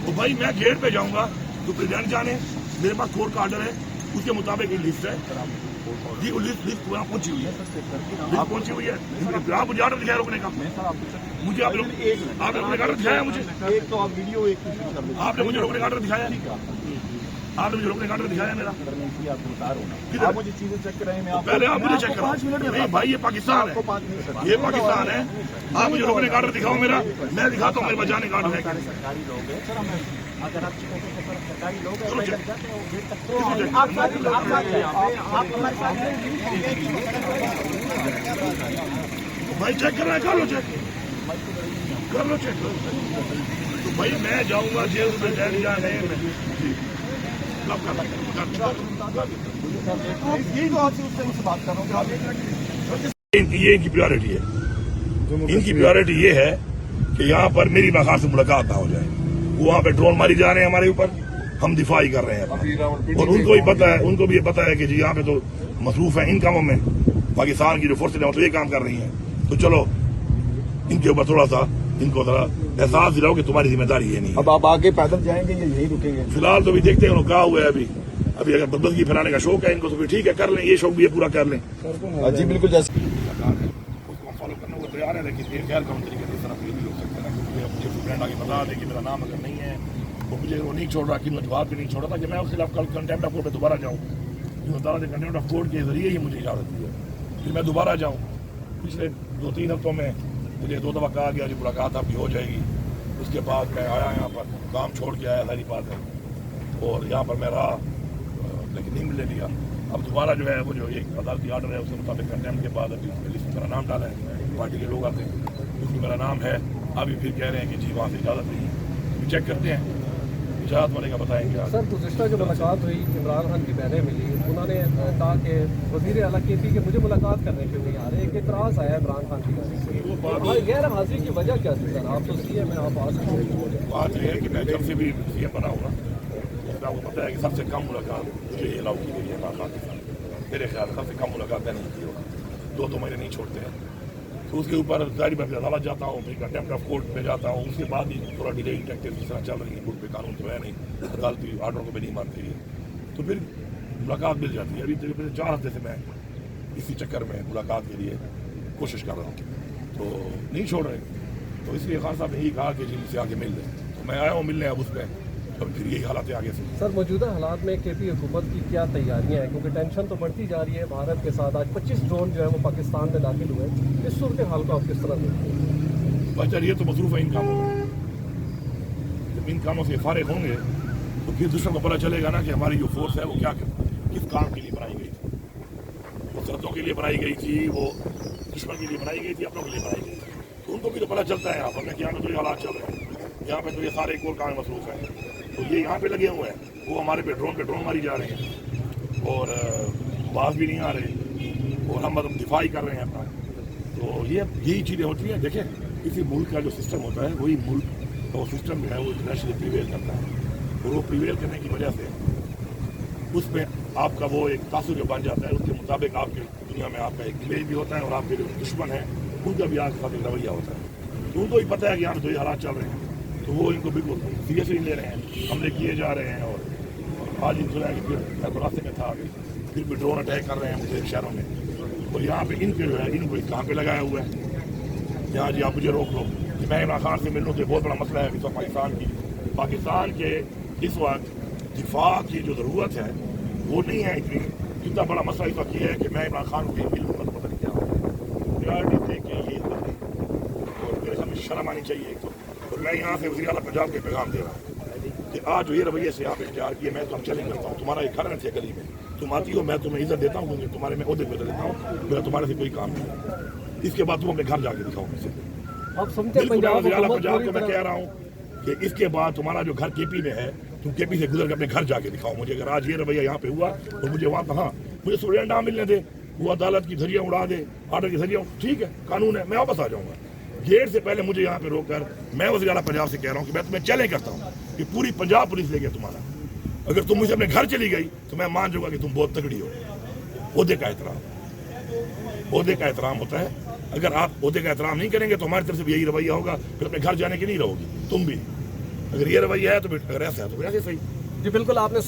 तो भाई मैं गेट पे जाऊंगा तो प्रेसिडेंट जाने, मेरे पास कोर्ट का ऑर्डर है, उसके मुताबिक एक लिस्ट है जी, वो लिस्ट वहाँ पहुंची हुई है, लिस्ट पहुंची हुई है। आप मुझे ऑर्डर दिखाया रोकने का, मुझे आपने ऑर्डर दिखाया, मुझे एक तो आप वीडियो एक आपने मुझे रोकने का ऑर्डर दिखाया, आपने मुझे रोकने का ऑर्डर दिखाया मेरा। आप मुझे चीजें चेक कराएं, मैं पहले आप मुझे चेक कराओ। नहीं भाई, ये पाकिस्तान है, ये पाकिस्तान है। आप मुझे रोकने का ऑर्डर दिखाओ मेरा, मैं दिखाता हूँ मेरे पास जाने का ऑर्डर है। सरकारी लोग हैं सर, हमें अगर आप सरकारी लोग हैं भाई चेक कर रहा है, कर लो चेक, कर लो चेक। तो भाई मैं जाऊंगा जेल में, डैड जाने यही तो आपसे उस टाइम से बात कर रहा हूँ। ये इनकी प्रायोरिटी है, इनकी प्रायोरिटी ये है कि यहाँ पर मेरी बाहर से मुलाकात ना हो जाए। वो वहाँ पे ड्रोन मारी जा रहे हैं हमारे ऊपर, हम दिफाई कर रहे हैं और उनको भी पता है, उनको भी ये पता है कि जी यहाँ पे तो मसरूफ है इन कामों में, पाकिस्तान की जो फोर्सेज हैं तो ये काम कर रही हैं। तो चलो इनके ऊपर थोड़ा सा इनको जरा एहसास दिलाओ कि तुम्हारी जिम्मेदारी ये नहीं है। अब आप आगे पैदल जाएंगे या यही रुकेंगे? फिलहाल तो अभी देखते हैं कहा हुआ है अभी अगर बदबदगी फैलाने का शौक है इनको तो फिर ठीक है, कर लें, ये शौक भी ये पूरा कर लें। जी बिल्कुल, जैसे उसको हम फॉलो करने को तैयार है, लेकिन ये गैर कानूनी तरीके से इस तरह ये भी हो सकता है कि मुझे फ्रेंड आगे बता दे कि मेरा नाम अगर नहीं है, वो मुझे वो नहीं छोड़ रहा कि मैं जवाब भी नहीं छोड़ रहा था कि मैं उसके खिलाफ कल कंटेम्प्ट ऑफ कोर्ट पे दोबारा जाऊँ। कंटेम्प्ट ऑफ कोर्ट के जरिए ही मुझे इजाजत दी है, फिर मैं दोबारा जाऊँ। पिछले 2-3 हफ्तों में मुझे 2 दफ़ा कहा गया जी मुलाकात आपकी हो जाएगी। उसके बाद मैं आया यहाँ पर, काम छोड़ के आया, सारी बात है, और यहाँ पर मैं रहा लेकिन नहीं मिलने दिया। अब दोबारा जो है वो जो एक अदालती आर्डर है उसके मुताबिक कंटेम्प्ट के बाद अभी उसमें लिस्ट में मेरा नाम डाला है, पार्टी के लोग आते हैं उसमें मेरा नाम है। अभी फिर कह रहे हैं कि जी वहाँ से इजाज़त नहीं है, चेक करते हैं, इजाज़त वाले का बताएंगे। सर गुज़िश्ता जो मुलाकात हुई, इमरान खान की बहनें मिली, उन्होंने कहा कि वज़ीर आला KP के मुझे मुलाकात करने क्यों नहीं आ रहे, एक एतराज़ आया इमरान खान की जानिब से। गैर हाजिरी की वजह क्या थी सर? आप तो CM हैं, आप आ सकते हैं। बात यह है कि मैं जब से भी CM बना हूँ ना, आपको पता है कि सबसे कम मुलाकात मुझे अलाउ की गई है इमरान खान के साथ। मेरे ख्याल सबसे कम मुलाकात मैंने की होगी, 2 महीने नहीं छोड़ते हैं। तो उसके ऊपर जारी मैं अदालत जाता हूँ, फिर कंटेम्प्ट ऑफ कोर्ट में जाता हूँ, उसके बाद ही थोड़ा डिले टैक्टिक्स जिस तरह चल रही है कोर्ट पे, कानून तो है नहीं, अदालती आर्डर को भी नहीं मानती है, तो फिर मुलाकात मिल जाती है। अभी तकरीबन 4 हफ्ते से मैं इसी चक्कर में मुलाकात के लिए कोशिश कर रहा हूँ, तो नहीं छोड़ रहे। तो इसलिए खान साहब ने यही कहा कि जी मुझसे आगे मिल लें, तो मैं आया हूँ मिलने अब उसमें, तो फिर यही हालात है आगे से। सर मौजूदा हालात में KP हुकूमत की क्या तैयारियां हैं, क्योंकि टेंशन तो बढ़ती जा रही है भारत के साथ। आज 25 ड्रोन जो है वो पाकिस्तान में दाखिल हुए, इस सूरत हाल को आप किस तरह देखते हैं? बच्चा ये तो मसरूफ है इन कामों में, जब इन कामों से फारिग होंगे तो फिर दुश्मन को पता चलेगा ना कि हमारी जो फोर्स है वो क्या किस काम के लिए बनाई गई थी। वो सरहदों के लिए बनाई गई थी, वो दुश्मन के लिए बनाई गई थी, अपनों के लिए बनाई गई थी, तो उनको भी तो पता चलता है यहाँ पर कि यहाँ पे तो ये हालात चल रहे हैं, यहाँ पे तो ये सारे एक और काम मसरूफ हैं, तो ये यहाँ पे लगे हुए हैं, वो हमारे पे ड्रोन मारी जा रहे हैं और बाज भी नहीं आ रहे और हम मतलब दिफाई कर रहे हैं अपना। तो यही चीज़ें होती हैं। देखें, किसी मुल्क का जो सिस्टम होता है वही मुल्क का सिस्टम जो है वो इंटरनेशनली प्रिवेल करता है, और वो प्रिवेल करने की वजह से उसमें आपका वो एक तासुर जो बन जाता है, उसके मुताबिक आपके दुनिया में आपका एक इमेज भी होता है और आपके जो दुश्मन है उनका भी आपके साथ एक रवैया होता है। तो उनको ही पता है कि यहाँ पे तो ये हालात चल रहे हैं, तो वो इनको बिल्कुल सीरियसली ले रहे हैं, हमले किए जा रहे हैं। और आज ही सुना है कि फिर मैं रास्ते में था, फिर भी ड्रोन अटैक कर रहे हैं मुझे शहरों में, और यहाँ पे इनके जो है इनको कहाँ पे लगाया हुआ है, यहाँ जी आप मुझे रोक लो कि मैं इमरान खान से मिलूँ, तो बहुत बड़ा मसला है इस वक्त पाकिस्तान के इस वक्त दिफा की जो ज़रूरत है वो नहीं है इतनी, जितना बड़ा मसला इस वक्त ये है कि मैं इमरान खान को मिलूँगा तो पता नहीं क्या होगा। प्रायोरिटी देख के ये और मेरे सामने शर्म आनी चाहिए एक तो। और मैं यहाँ से वज़ीर आला पंजाब के पैगाम दे रहा हूँ कि आज जो ये रवैये से आप इख्तियार किए, मैं तो हम चैलेंज करता हूँ, तुम्हारा एक घर थे गली में, तुम आती हो, मैं तुम्हें इज्जत देता हूँ क्योंकि तुम्हारे में ओहदे पे देता हूँ, मेरा तुम्हारे से कोई काम नहीं। इसके बाद तुम अपने घर जाके दिखाओ मुझसे। आप समझते हैं पंजाब को मैं कह रहा हूँ कि इसके बाद तुम्हारा जो घर KP में है, तुम KP से गुजर के अपने घर जाके दिखाओ मुझे। अगर आज ये रवैया यहाँ पे हुआ तो मुझे वहाँ कहाँ मुझे स्टूडेंट ना मिलने दे, वो अदालत की धज्जियाँ उड़ा दे, आर्डर की धज्जियाँ, ठीक है कानून है, मैं वापस आ जाऊँगा। गेट से पहले मुझे यहाँ पे रोककर मैं वज़ीर आला पंजाब से कह रहा हूँ कि मैं तुम्हें चैलेंज करता हूँ कि पूरी पंजाब पुलिस ले गया तुम्हारा, अगर तुम मुझे अपने घर चली गई तो मैं मान जाऊँगा कि तुम बहुत तगड़ी हो। ओहदे का एहतराम होता है, अगर आप ओहदे का एहतराम नहीं करेंगे तो हमारी तरफ से भी यही रवैया होगा, फिर अपने घर जाने की नहीं रहोगी तुम भी। اگر یہ رویہ ہے تو اگر ایسا ہے تو ایسے صحیح. جی بالکل آپ نے